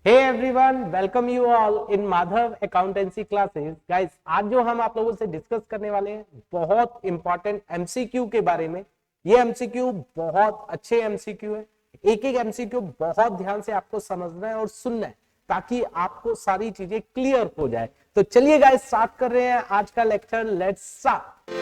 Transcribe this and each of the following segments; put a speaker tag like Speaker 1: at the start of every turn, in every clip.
Speaker 1: Hey everyone, welcome you all in Madhav accountancy classes. Guys, आज जो हम आप लोगों से डिस्कस करने वाले हैं बहुत इंपॉर्टेंट एमसीक्यू के बारे में। ये एमसीक्यू बहुत अच्छे एमसीक्यू है। एक एक एमसीक्यू बहुत ध्यान से आपको समझना है और सुनना है ताकि आपको सारी चीजें क्लियर हो जाए। तो चलिए गाइस, स्टार्ट कर रहे हैं आज का लेक्चर। Let's start.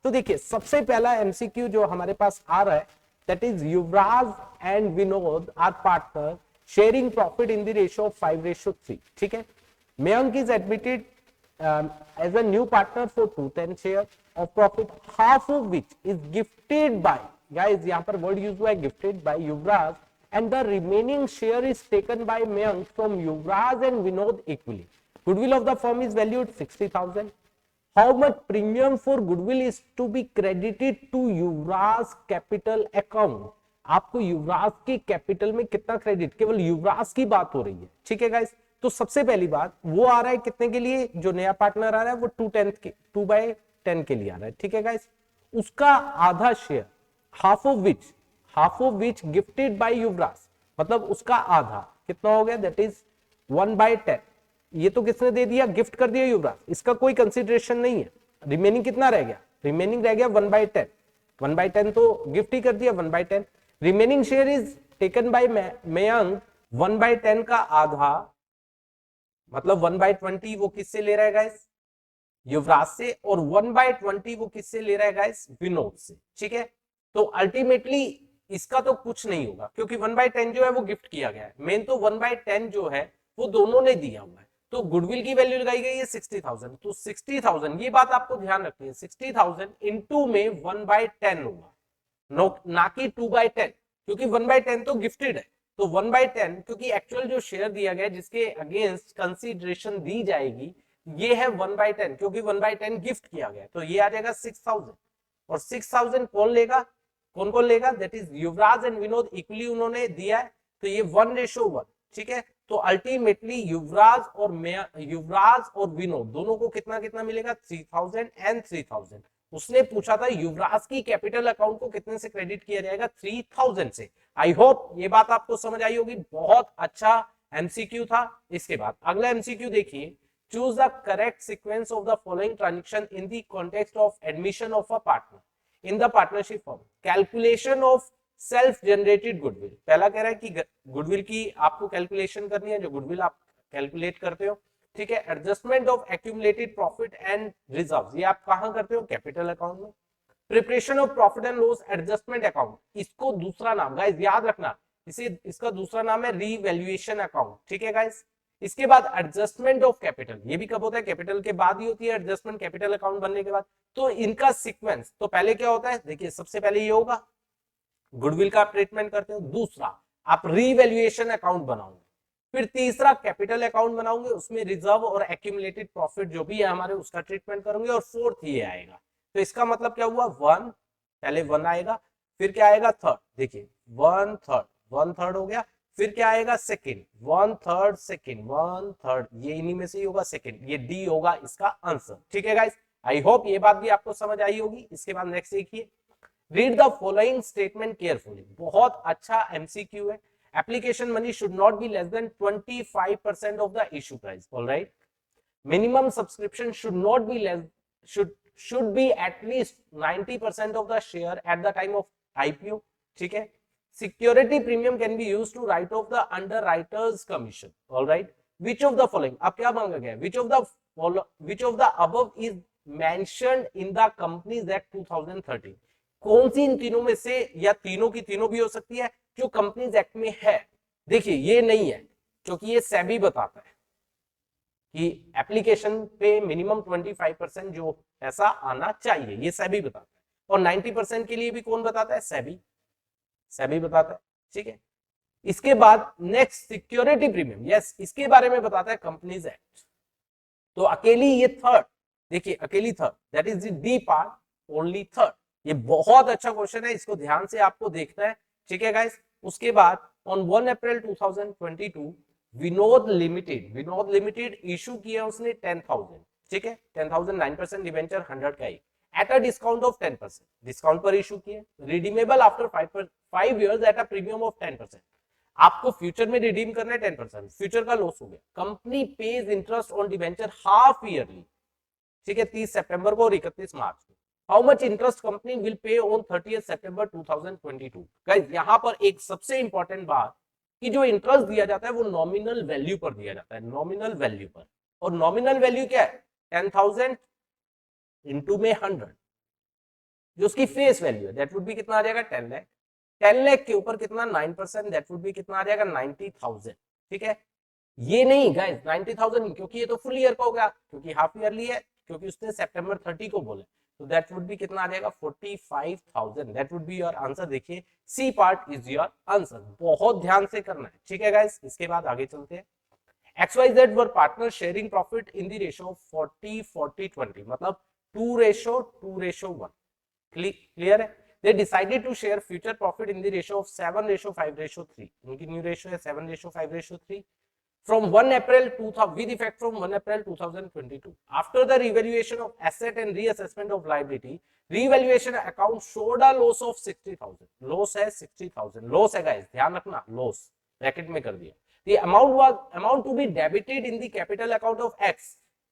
Speaker 1: तो देखिए, सबसे पहला एमसीक्यू जो हमारे पास आ रहा है, that is Yuvraj and Vinod are partner sharing profit in the ratio of 5:3। ठीक है। Mayank is admitted as a new partner for 210 share of profit, half of which is gifted by, guys यहां पर वर्ड यूज हुआ है gifted by Yuvraj, and the remaining share is taken by Mayank from Yuvraj and Vinod equally. Goodwill of the firm is valued 60,000. How much premium for goodwill is to be credited to Yuvraj capital account? आपको युवराज के capital में कितना credit, केवल युवराज की बात हो रही है। ठीक है गाइस, तो सबसे पहली बात वो आ रहा है कितने के लिए, जो नया पार्टनर आ रहा है वो 2/10 के लिए आ रहा है। ठीक है गाइस, उसका आधा share, half of which gifted by Yuvraj, मतलब उसका आधा कितना हो गया, दैट इज 1/10। ये तो किसने दे दिया, गिफ्ट कर दिया युवराज, इसका कोई कंसिडरेशन नहीं है। रिमेनिंग कितना रह गया, रिमेनिंग रह गया 1/10। 1/10 तो गिफ्ट ही कर दिया 1/10। Remaining share is taken by Mayank, 1/10 का आधा मतलब 1/20 वो किससे ले रहा है गाइस, युवराज से, और 1/20 वो किससे ले रहा है गाइस, विनोद से। ठीक है, तो अल्टीमेटली इसका तो कुछ नहीं होगा क्योंकि 1/10 जो है वो गिफ्ट किया गया है। मेन तो 1/10 जो है वो दोनों ने दिया हुआ है। तो गुडविल की वैल्यू लगाई गई है 60,000, तो 60,000, ये बात आपको ध्यान रखनी है, 60,000 इंटू में 1/10 होगा, ना कि 2/10, क्योंकि 1/10 तो गिफ्टेड है। तो 1/10 क्योंकि एक्चुअल जो शेयर दिया गया जिसके अगेंस्ट कंसीडरेशन दी जाएगी ये है 1/10, क्योंकि 1/10 गिफ्ट किया गया, तो ये आ जाएगा 6,000। और 6,000 कौन लेगा, कौन कौन लेगा, that is Yuvraj and Vinod equally उन्होंने दिया है, तो ये 1:1। ठीक है, तो अल्टीमेटली युवराज और विनोद दोनों को कितना कितना मिलेगा, 3,000 एंड 3,000। उसने पूछा था युवराज की कैपिटल अकाउंट को कितने से क्रेडिट किया जाएगा, 3,000 से। आई होप ये बात आपको समझ आई होगी, बहुत अच्छा एमसीक्यू था। इसके बाद अगला एमसीक्यू देखिए, choose the correct sequence of the following transaction in the context of admission of a partner in the partnership form. Calculation of self generated goodwill, पहला कह रहा है कि गुडविल की आपको कैलकुलेशन करनी है, जो गुडविल आप कैलकुलेट करते हो। ठीक है, adjustment of accumulated profit and reserves, ये आप कहां करते हो, कैपिटल अकाउंट में। Preparation of profit and loss adjustment account, इसको दूसरा नाम गाइस याद रखना, इसे इसका दूसरा नाम है रीवैल्यूएशन अकाउंट। ठीक है गाइस, इसके बाद एडजस्टमेंट ऑफ कैपिटल, ये भी कब होता है, कैपिटल के बाद ही होती है एडजस्टमेंट, कैपिटल अकाउंट बनने के बाद। तो इनका सीक्वेंस, तो पहले क्या होता है, देखिए सबसे पहले ये होगा गुडविल का आप ट्रीटमेंट करते हो, दूसरा आप रीवैल्यूएशन अकाउंट बनाओगे, फिर तीसरा कैपिटल अकाउंट बनाओगे, उसमें रिजर्व और एक्यूमुलेटेड प्रॉफिट जो भी है हमारे उसका ट्रीटमेंट करोगे, और फोर्थ ये आएगा। तो इसका मतलब क्या हुआ, वन, पहले वन आएगा, फिर क्या आएगा, थर्ड, देखिए वन थर्ड हो गया, फिर क्या आएगा, second, one third second, one third, ये इन्हीं में से ही होगा सेकंड, ये डी होगा इसका आंसर। ठीक है गाइस, आई होप ये बात भी आपको समझ आई होगी। इसके बाद नेक्स्ट देखिए, read the following statement carefully, बहुत अच्छा एमसीक्यू है। Application money should not be less than 25% of the issue price, alright. Minimum subscription should not be less, should be at least 90% of the share at the time of IPO. ठीक है, security premium can be used to write off the underwriters commission, all right. which of the following, अब क्या मांगा गया, which of the above is mentioned in the Companies Act 2013, कौन सी इन तीनों में से, या तीनों की तीनों भी हो सकती है, जो कंपनीज एक्ट में है। देखिए ये नहीं है, क्योंकि ये सेबी बताता है कि एप्लीकेशन पे मिनिमम 25% जो ऐसा आना चाहिए, ये सेबी बताता है। और 90% के लिए भी कौन बताता है, सेबी बताता है। ठीक है, इसके बाद नेक्स्ट सिक्योरिटी प्रीमियम, यस इसके बारे में बताता है कंपनीज एक्ट। तो अकेली ये थर्ड, देखिए अकेली third, that is D part, only third. ये बहुत अच्छा क्वेश्चन है, इसको ध्यान से आपको देखना है। ठीक है गाइस, उसके बाद on 1 April 2022 Vinod limited issue किया उसने 10,000, ठीक है, 10,000 9% डिवेंचर 100 का एक, eight a discount of 10%, discount पर इशू किए, redeemable after 5 years at a premium of 10%, आपको फ्यूचर में रिडीम करना है 10%, फ्यूचर का लॉस हो गया। Company page interest on debenture half yearly, ठीक है, 30 सितंबर को और 31 मार्च को। How much interest company will pay on 30 September 2022। Guys यहां पर एक सबसे इंपॉर्टेंट बात कि जो इंटरेस्ट दिया जाता है वो नॉमिनल वैल्यू पर दिया जाता है, नॉमिनल वैल्यू पर। और नॉमिनल वैल्यू क्या है? 10,000 इंटू में 100, जो उसकी फेस वैल्यू है, दैट वुड बी कितना आ जाएगा? 10 लाख। 10 लाख के ऊपर कितना? 9%, दैट वुड बी कितना आ जाएगा? 90,000। ठीक है, ये नहीं गाइस 90,000, क्योंकि ये तो फुल ईयर का हो गया, क्योंकि हाफ ईयरली है, क्योंकि उसने सितंबर 30 को बोला, तो दैट वुड बी कितना आ जाएगा? 45,000। That would be your answer. देखिए C part is your answer, बहुत ध्यान से करना है। ठीक है गाइस, इसके बाद आगे चलते हैं। XYZ were partner sharing profit in the ratio of 40-40-20, मतलब 2:1। क्लियर है? They decided to share future profit in the ratio of 7:5:3. उनकी न्यू रेशियो है 7:5:3 from 1 April 2000 with effect from 1 April 2022. After the revaluation of asset and reassessment of liability, revaluation account showed a loss of 60,000. Loss है 60,000, loss है guys, ध्यान रखना, loss bracket में कर दिया। The amount to be debited in the capital account of X,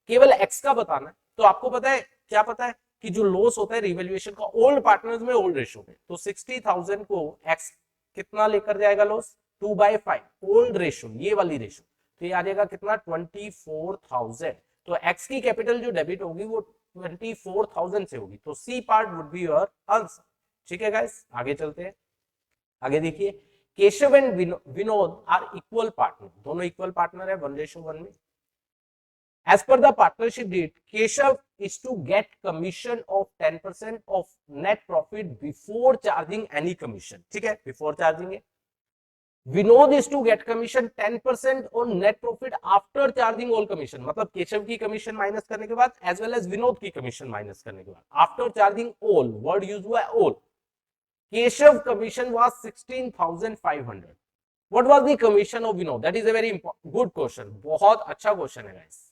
Speaker 1: केवल X का बताना है। तो आपको पता है क्या? पता है कि जो लॉस होता है रिवैल्यूएशन का ओल्ड पार्टनर्स में, ओल्ड रेशियो में, तो 60,000 को X कितना लेकर जाएगा लॉस? 2/5 ओल्ड रेशियो, ये वाली रेशियो, तो ये आ जाएगा कितना? 24,000। तो X की कैपिटल जो डेबिट होगी वो 24,000 से होगी, तो C part would be your answer. ठीक है गाइस, आगे चलते हैं। आगे देखिए, Keshav and Vinod are equal partner, दोनों इक्वल पार्टनर है 1:1 में। As per the partnership deed, Keshav is to get commission of 10% of net profit before charging any commission. ठीक है, before charging है। Vinod is to get commission 10% on net profit after charging all commission, मतलब केशव की commission minus करने के बाद, as well as Vinod की commission minus करने के बाद, after charging all, word use हुआ है all। Keshav commission was 16,500. What was the commission of Vinod? That is a very good question, बहुत अच्छा क्वेश्चन है guys।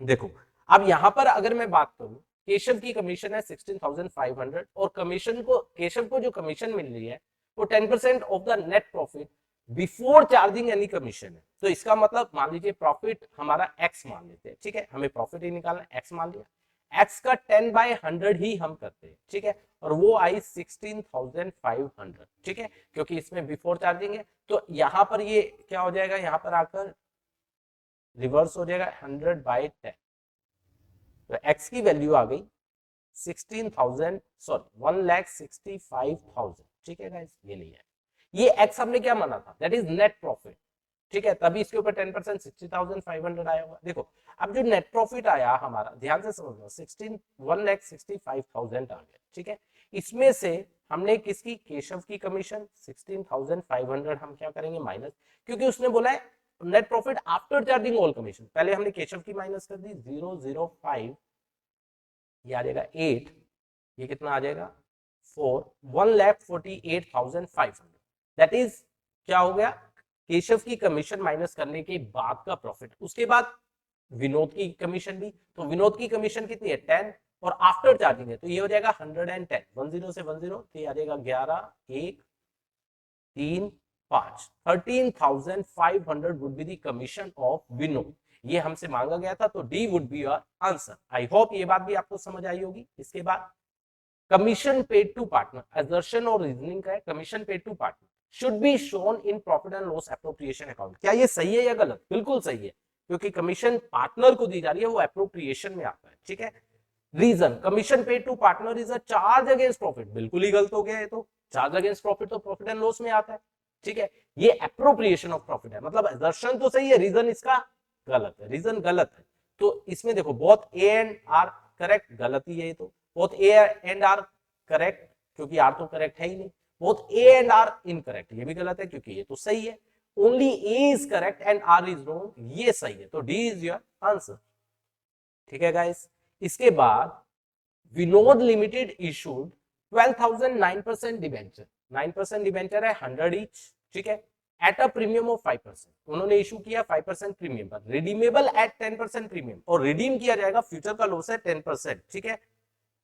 Speaker 1: देखो अब यहां पर अगर मैं बात करूं, केशव की कमीशन है 16,500 और कमीशन को, केशव को जो कमीशन मिल रही है वो 10% of the net profit before charging any commission है। तो इसका मतलब मान लीजिए प्रॉफिट हमारा एक्स मान लेते हैं, ठीक है, हमें प्रॉफिट ही निकालना, एक्स मान लिया, एक्स का 10/100 ही हम करते हैं, ठीक है, और वो आई 16,500, ठीक है, क्योंकि इसमें बिफोर चार्जिंग है। तो यहां पर ये क्या हो जाएगा? यहां पर आकर रिवर्स हो जाएगा 100/10, तो x की वैल्यू आ गई 16,000, सॉरी 1,65,000। ठीक है गाइस, ये नहीं है, ये x हमने क्या माना था? दैट इज नेट प्रॉफिट, ठीक है, तभी इसके ऊपर 10% 60,500 आया होगा। देखो अब जो नेट प्रॉफिट आया हमारा, ध्यान से समझना, 1,65,000 आ गया, ठीक है, इसमें से हमने किसकी? केशव की कमीशन 16,500 हम क्या करेंगे? माइनस, क्योंकि उसने बोला है net profit after charging all commission, पहले हमने केशव की माइनस कर दी 005, ये आ जाएगा 8, ये कितना आ जाएगा 4, 1,48,500। दैट इज क्या हो गया? केशव की कमीशन माइनस करने के बाद का प्रॉफिट। उसके बाद विनोद की कमीशन भी, तो विनोद की कमीशन कितनी है? 10, और आफ्टर चार्जिंग है तो ये हो जाएगा 110, 10 से 10, तो ये आ जाएगा 11, 1, 3, 5, 13,500 would be the commission of Vinod. ये हमसे मांगा गया था, तो D would be your answer. I hope ये बात भी आपको समझ आई होगी। इसके बाद commission paid to partner, assertion और रीजनिंग का है, commission paid to partner should be shown in profit and loss appropriation account. क्या ये सही है या गलत? बिल्कुल सही है, क्योंकि कमीशन पार्टनर को दी जा रही है, वो एप्रोप्रिएशन में आता है, ठीक है। Reason, commission paid to partner is a charge against profit, बिल्कुल ही गलत हो गया है, तो चार्ज अगेंस्ट प्रॉफिट तो प्रॉफिट एंड लॉस में आता है, ठीक है, ये एप्रोप्रिएशन ऑफ प्रॉफिट है, मतलब असर्शन तो सही है, रीजन इसका गलत है, रीजन गलत है। तो इसमें देखो both A and R correct, गलत ही है, तो both A and R correct, क्योंकि आर तो करेक्ट है ही नहीं, both A and R incorrect, ये भी गलत है, क्योंकि ये तो सही है, only A is correct and R is wrong, ये सही है, तो डी इज योर आंसर, ठीक है गाइस। इसके बाद Vinod limited issued 12,000 9% debenture, 9% debenture है 100 ईच, ठीक है, एट अ प्रीमियम ऑफ 5%, उन्होंने इशू किया 5% प्रीमियम पर, रिडीमेबल एट 10% प्रीमियम, और रिडीम किया जाएगा, फ्यूचर का लॉस है 10%, ठीक है,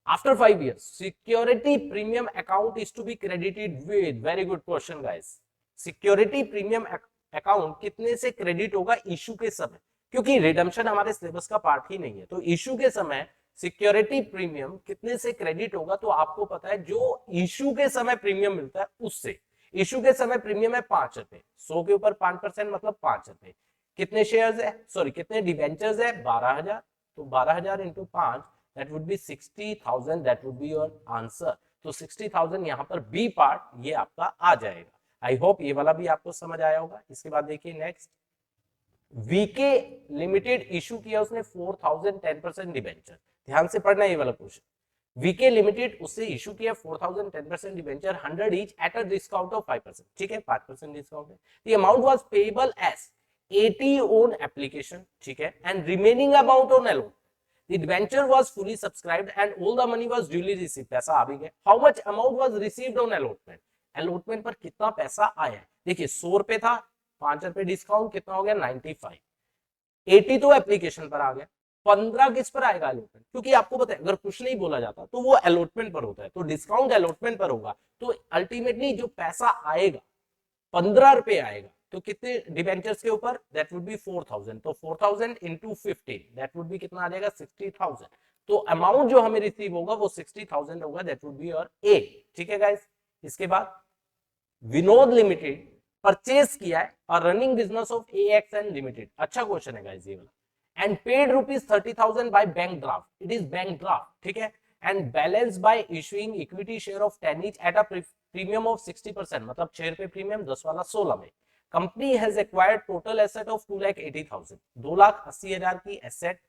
Speaker 1: after 5 years security premium account is to be credited with, very good question guys, security premium account कितने से क्रेडिट होगा इशू के समय, क्योंकि रिडम्पशन हमारे सिलेबस का पार्ट ही नहीं है, तो इशू के समय सिक्योरिटी प्रीमियम कितने से क्रेडिट होगा, तो आपको पता है जो इशू के समय प्रीमियम मिलता है उससे। इशू के समय प्रीमियम है 5 रुपए, 100 के ऊपर 5% मतलब 5 रुपए। कितने शेयर्स है, सॉरी कितने डिबेंचर्स है, 12,000, तो 12,000 into 5 that would B 60,000, that would be your answer. तो 60,000 यहाँ पर बी पार्ट ये आपका आ जाएगा। आई होप ये वाला भी आपको समझ आया होगा। इसके बाद देखिए नेक्स्ट, वीके लिमिटेड इशू किया उसने 4,000 10% डिबेंचर, ध्यान से पढ़ना ये वाला क्वेश्चन। वीके लिमिटेड उससे इशू किया 4,000 10% debenture 100 each at a discount of 5%, ठीक है 5% डिस्काउंट है। The amount was payable as 80 on application, ठीक है, and remaining amount on allotment. The debenture was fully subscribed and all the money was duly received, पैसा आ भी गया। How much amount was received on allotment? Allotment पर कितना पैसा आया? देखिए 100 रुपए था, 5 रुपए डिस्काउंट, कितना हो गया 95। 80 तो एप्लीकेशन पर आ गया, 15 किस पर आएगा अलॉटमेंट, क्योंकि आपको पता है अगर कुछ नहीं बोला जाता तो वो अलॉटमेंट पर होता है, तो डिस्काउंट अलॉटमेंट पर होगा, तो अल्टीमेटली जो पैसा आएगा 15 रुपए आएगा। तो कितने डिबेंचर्स के ऊपर, दैट वुड बी 4,000, तो 4,000 इंटू 15 दैट वुड बी कितना आ जाएगा 60,000। तो अमाउंट जो हमें रिसीव होगा वो 60,000 होगा, दैट वुड बी योर ए, ठीक है गाइस। इसके बाद विनोद लिमिटेड परचेज किया है और running business of AXN limited, अच्छा क्वेश्चन है गाइस ये वाला, and paid ₹30,000 by bank draft, it is bank draft, ठीक है, and balance bye issuing equity share of 10 each at a premium of 60%, मतलब 6 रुपए प्रीमियम, 10 वाला 16 में। Company has acquired total asset of 2,80,000, 2,80,000 की एसेट,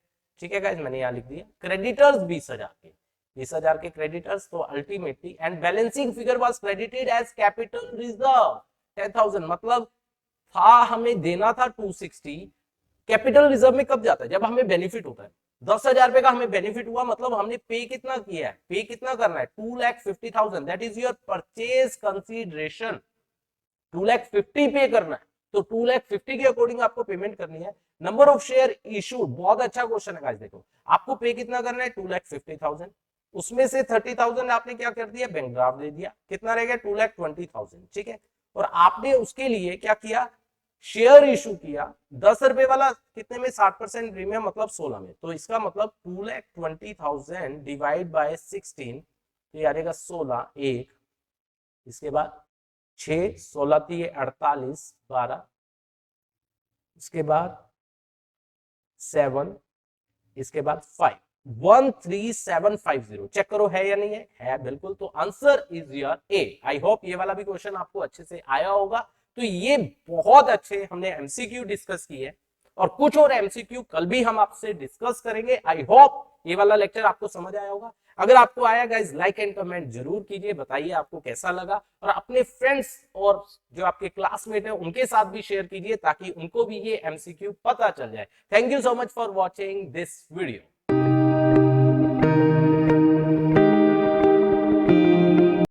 Speaker 1: ठीक है गाइस मैंने यहाँ लिख दिया। क्रेडिटर्स 20,000 के, 20,000 के क्रेडिटर्स, तो ultimately and balancing figure was credited as capital reserve 10,000, मतलब था हमें देना था 260, कैपिटल रिजर्व में कब जाता है, जब हमें बेनिफिट होता है। 10,000 रुपए का हमें बेनिफिट हुआ, मतलब हमने पे कितना किया है, पे कितना करना है 2,50,000, that is your purchase consideration, 2,50,000 पे करना है, तो 2,50,000 के अकॉर्डिंग आपको पेमेंट करनी है। नंबर ऑफ शेयर इशूड, बहुत अच्छा क्वेश्चन है गाइस, देखो आपको पे कितना करना है 2,50,000, उसमें से 30,000 आपने क्या कर दिया, बैंक ड्राफ्ट दे दिया, कितना रह गया 2,20,000, ठीक है, और आपने उसके लिए क्या किया, शेयर इशू किया 10 रुपए वाला, कितने में 60% प्रीमियम, मतलब 16 में, तो इसका मतलब 2,20,000 डिवाइड बाय 16, तो ये आ जाएगा 16 एक, इसके बाद 6, 16 48, 12, इसके बाद 7, इसके बाद 5, 13750, चेक करो है या नहीं है बिल्कुल, तो answer is your A. I hope ये वाला भी क्वेश्चन आपको अच्छे से आया होगा। तो ये बहुत अच्छे हमने एमसीक्यू डिस्कस किए, और कुछ और एमसीक्यू कल भी हम आपसे डिस्कस करेंगे। आई होप ये वाला लेक्चर आपको समझ आया होगा। अगर आपको आया गाइस, लाइक एंड कमेंट जरूर कीजिए, बताइए आपको कैसा लगा, और अपने फ्रेंड्स और जो आपके क्लासमेट है उनके साथ भी शेयर कीजिए, ताकि उनको भी ये एमसीक्यू पता चल जाए। Thank you so much for watching this video.